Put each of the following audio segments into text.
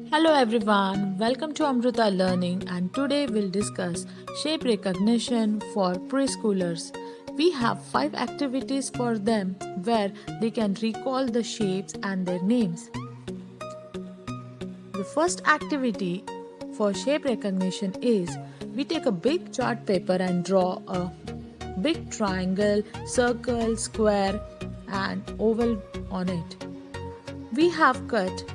Hello everyone, welcome to Amruta Learning, and today we'll discuss shape recognition for preschoolers. We have 5 activities for them where they can recall the shapes and their names. The first activity for shape recognition is we take a big chart paper and draw a big triangle, circle, square, and oval on it. We have cut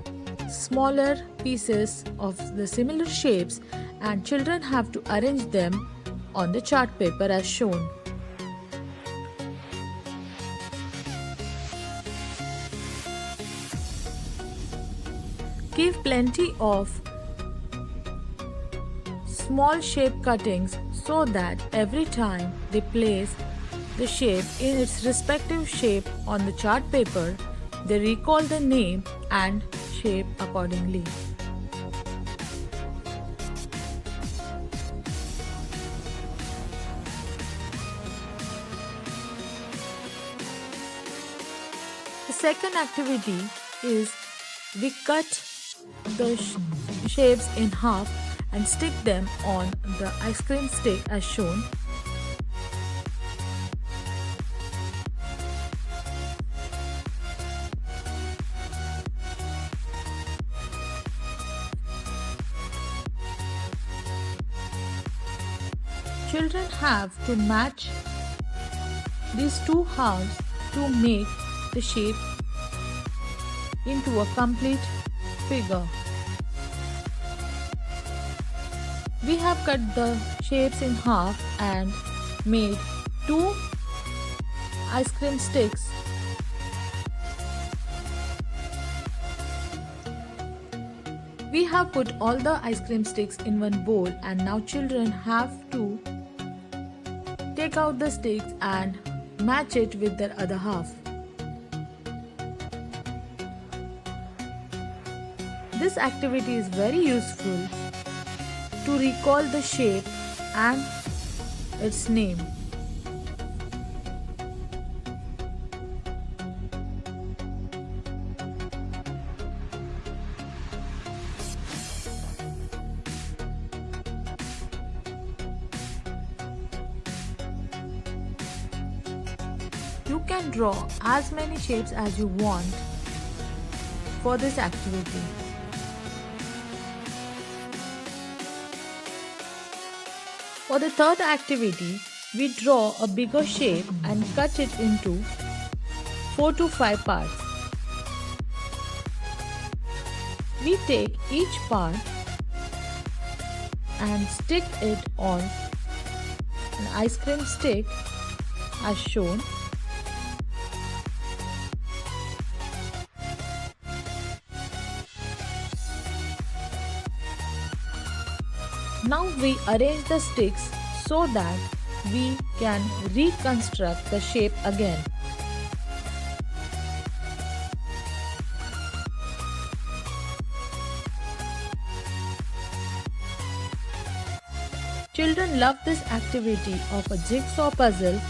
smaller pieces of the similar shapes and children have to arrange them on the chart paper as shown. Give plenty of small shape cuttings so that every time they place the shape in its respective shape on the chart paper, they recall the name and shape accordingly. The second activity is we cut the shapes in half and stick them on the ice cream stick as shown. Children have to match these two halves to make the shape into a complete figure. We have cut the shapes in half and made two ice cream sticks. We have put all the ice cream sticks in one bowl and now children have to take out the sticks and match it with their other half. This activity is very useful to recall the shape and its name. You can draw as many shapes as you want for this activity. For the third activity, we draw a bigger shape and cut it into 4 to 5 parts. We take each part and stick it on an ice cream stick as shown. Now we arrange the sticks so that we can reconstruct the shape again. Children love this activity of a jigsaw puzzle.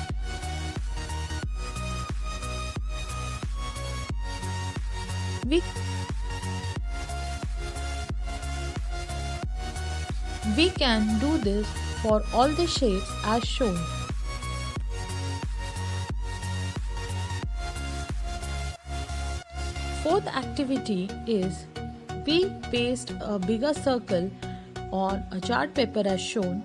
We can do this for all the shapes as shown. Fourth activity is we paste a bigger circle on a chart paper as shown.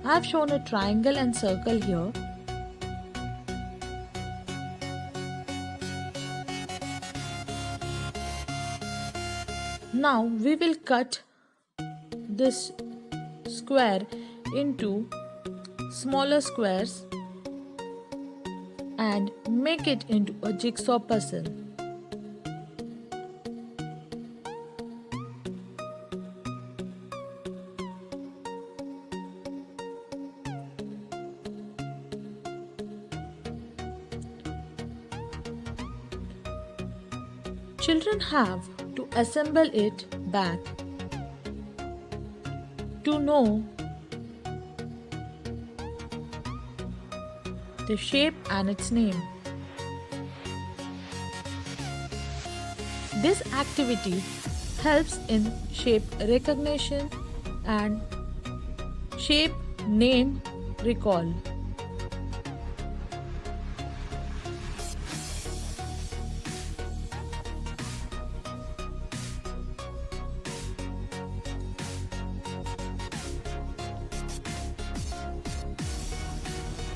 I have shown a triangle and circle here. Now we will cut this square into smaller squares and make it into a jigsaw puzzle. Children have to assemble it back to know the shape and its name. This activity helps in shape recognition and shape name recall.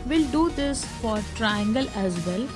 We'll do this for triangle as well.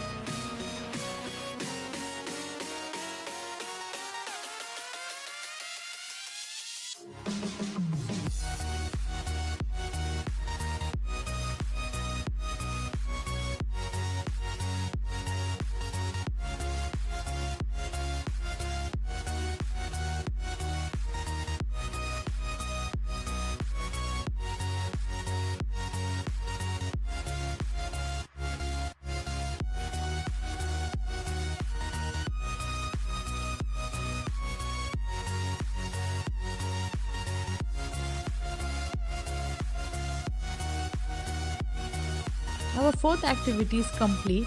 Our fourth activity is complete.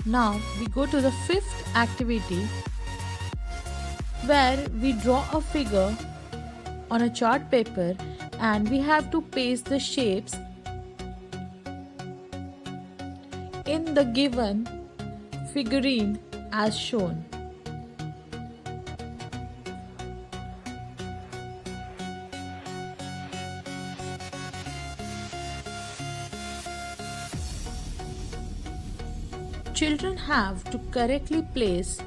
Now we go to the fifth activity, where we draw a figure on a chart paper and we have to paste the shapes in the given figurine as shown. Children have to correctly place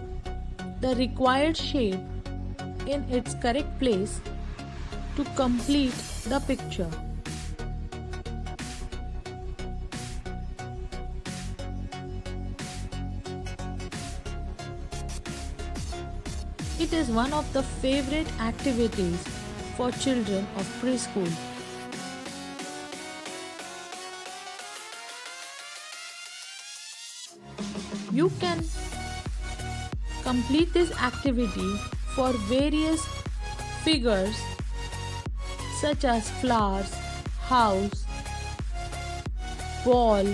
the required shape in its correct place to complete the picture. It is one of the favorite activities for children of preschool. You can complete this activity for various figures such as flowers, house, ball.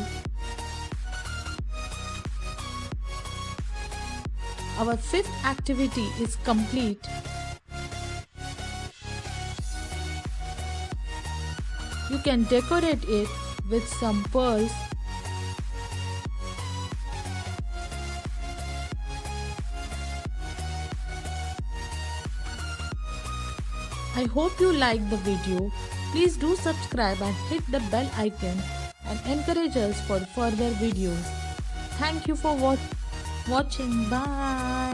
Our fifth activity is complete. You can decorate it with some pearls. I hope you liked the video. Please do subscribe and hit the bell icon and encourage us for further videos. Thank you for watching. Bye.